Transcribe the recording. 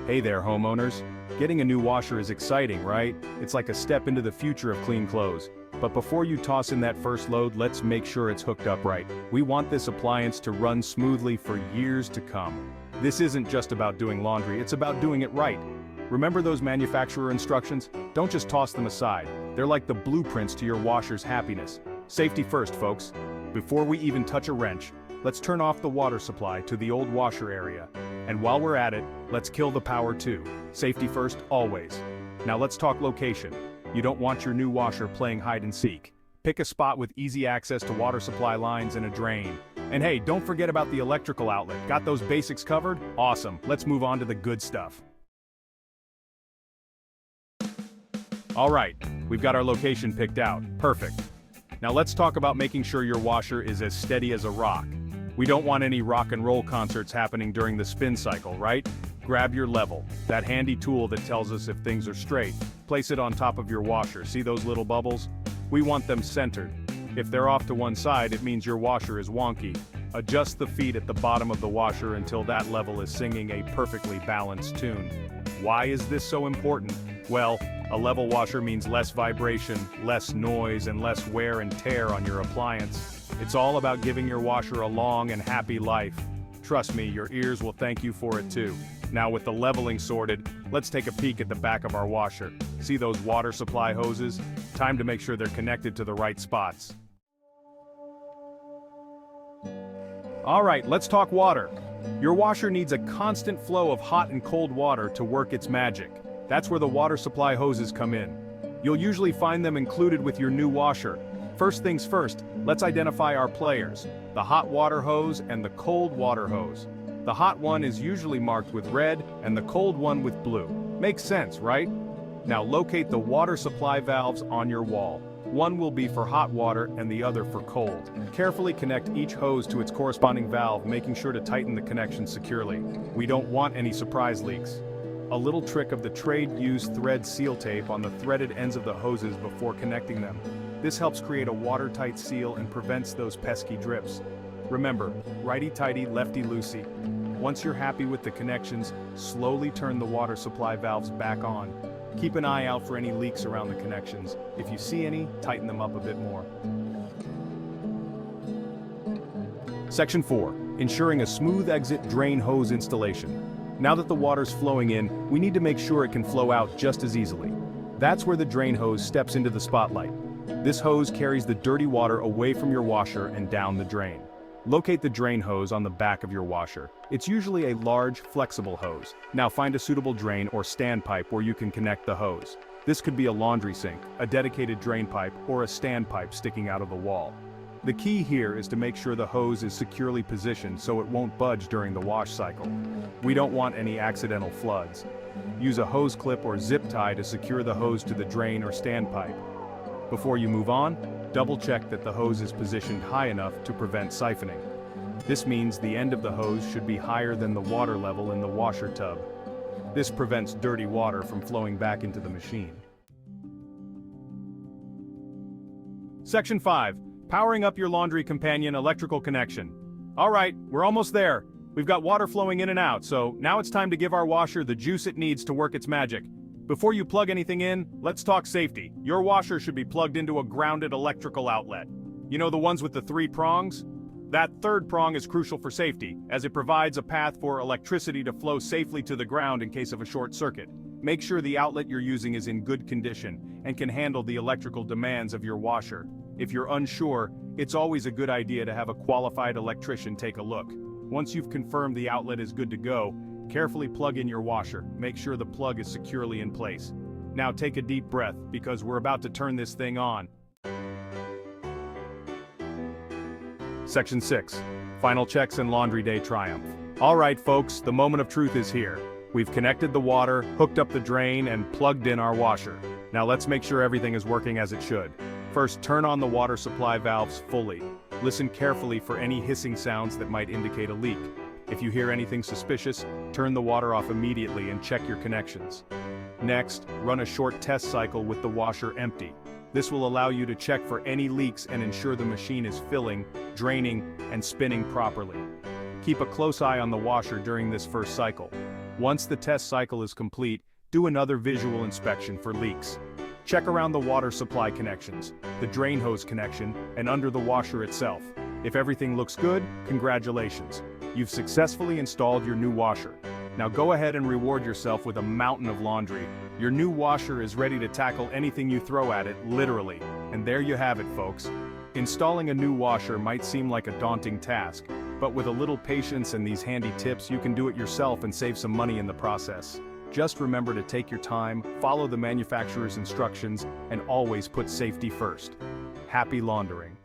Hey there, homeowners. Getting a new washer is exciting, right? It's like a step into the future of clean clothes. But before you toss in that first load, let's make sure it's hooked up right. We want this appliance to run smoothly for years to come. This isn't just about doing laundry, it's about doing it right. Remember those manufacturer instructions? Don't just toss them aside. They're like the blueprints to your washer's happiness. Safety first, folks. Before we even touch a wrench, let's turn off the water supply to the old washer area. And while we're at it, let's kill the power too. Safety first, always. Now let's talk location. You don't want your new washer playing hide and seek. Pick a spot with easy access to water supply lines and a drain. And hey, don't forget about the electrical outlet. Got those basics covered? Awesome. Let's move on to the good stuff. All right, we've got our location picked out. Perfect. Now let's talk about making sure your washer is as steady as a rock. We don't want any rock and roll concerts happening during the spin cycle, right? Grab your level, that handy tool that tells us if things are straight. Place it on top of your washer. See those little bubbles? We want them centered. If they're off to one side, it means your washer is wonky. Adjust the feet at the bottom of the washer until that level is singing a perfectly balanced tune. Why is this so important? Well, a level washer means less vibration, less noise, and less wear and tear on your appliance. It's all about giving your washer a long and happy life. Trust me, your ears will thank you for it too. Now with the leveling sorted, let's take a peek at the back of our washer. See those water supply hoses? Time to make sure they're connected to the right spots. All right, let's talk water. Your washer needs a constant flow of hot and cold water to work its magic. That's where the water supply hoses come in. You'll usually find them included with your new washer. First things first, let's identify our players, the hot water hose and the cold water hose. The hot one is usually marked with red and the cold one with blue. Makes sense, right? Now locate the water supply valves on your wall. One will be for hot water and the other for cold. Carefully connect each hose to its corresponding valve, making sure to tighten the connection securely. We don't want any surprise leaks. A little trick of the trade-used thread seal tape on the threaded ends of the hoses before connecting them. This helps create a watertight seal and prevents those pesky drips. Remember, righty-tighty, lefty-loosey. Once you're happy with the connections, slowly turn the water supply valves back on. Keep an eye out for any leaks around the connections. If you see any, tighten them up a bit more. Section 4. Ensuring a smooth exit drain hose installation. Now that the water's flowing in, we need to make sure it can flow out just as easily. That's where the drain hose steps into the spotlight. This hose carries the dirty water away from your washer and down the drain. Locate the drain hose on the back of your washer. It's usually a large, flexible hose. Now find a suitable drain or standpipe where you can connect the hose. This could be a laundry sink, a dedicated drain pipe, or a standpipe sticking out of the wall. The key here is to make sure the hose is securely positioned so it won't budge during the wash cycle. We don't want any accidental floods. Use a hose clip or zip tie to secure the hose to the drain or standpipe. Before you move on, double-check that the hose is positioned high enough to prevent siphoning. This means the end of the hose should be higher than the water level in the washer tub. This prevents dirty water from flowing back into the machine. Section 5. Powering up your laundry companion electrical connection. All right, we're almost there. We've got water flowing in and out, so now it's time to give our washer the juice it needs to work its magic. Before you plug anything in, let's talk safety. Your washer should be plugged into a grounded electrical outlet. You know the ones with the 3 prongs? That third prong is crucial for safety, as it provides a path for electricity to flow safely to the ground in case of a short circuit. Make sure the outlet you're using is in good condition and can handle the electrical demands of your washer. If you're unsure, it's always a good idea to have a qualified electrician take a look. Once you've confirmed the outlet is good to go, carefully plug in your washer. Make sure the plug is securely in place. Now take a deep breath, because we're about to turn this thing on. Section 6. Final checks and laundry day triumph. All right, folks, the moment of truth is here. We've connected the water, hooked up the drain, and plugged in our washer. Now let's make sure everything is working as it should. First, turn on the water supply valves fully. Listen carefully for any hissing sounds that might indicate a leak. If you hear anything suspicious, turn the water off immediately and check your connections. Next, run a short test cycle with the washer empty. This will allow you to check for any leaks and ensure the machine is filling, draining, and spinning properly. Keep a close eye on the washer during this first cycle. Once the test cycle is complete, do another visual inspection for leaks. Check around the water supply connections, the drain hose connection, and under the washer itself. If everything looks good, congratulations. You've successfully installed your new washer. Now go ahead and reward yourself with a mountain of laundry. Your new washer is ready to tackle anything you throw at it, literally. And there you have it, folks. Installing a new washer might seem like a daunting task, but with a little patience and these handy tips, you can do it yourself and save some money in the process. Just remember to take your time, follow the manufacturer's instructions, and always put safety first. Happy laundering.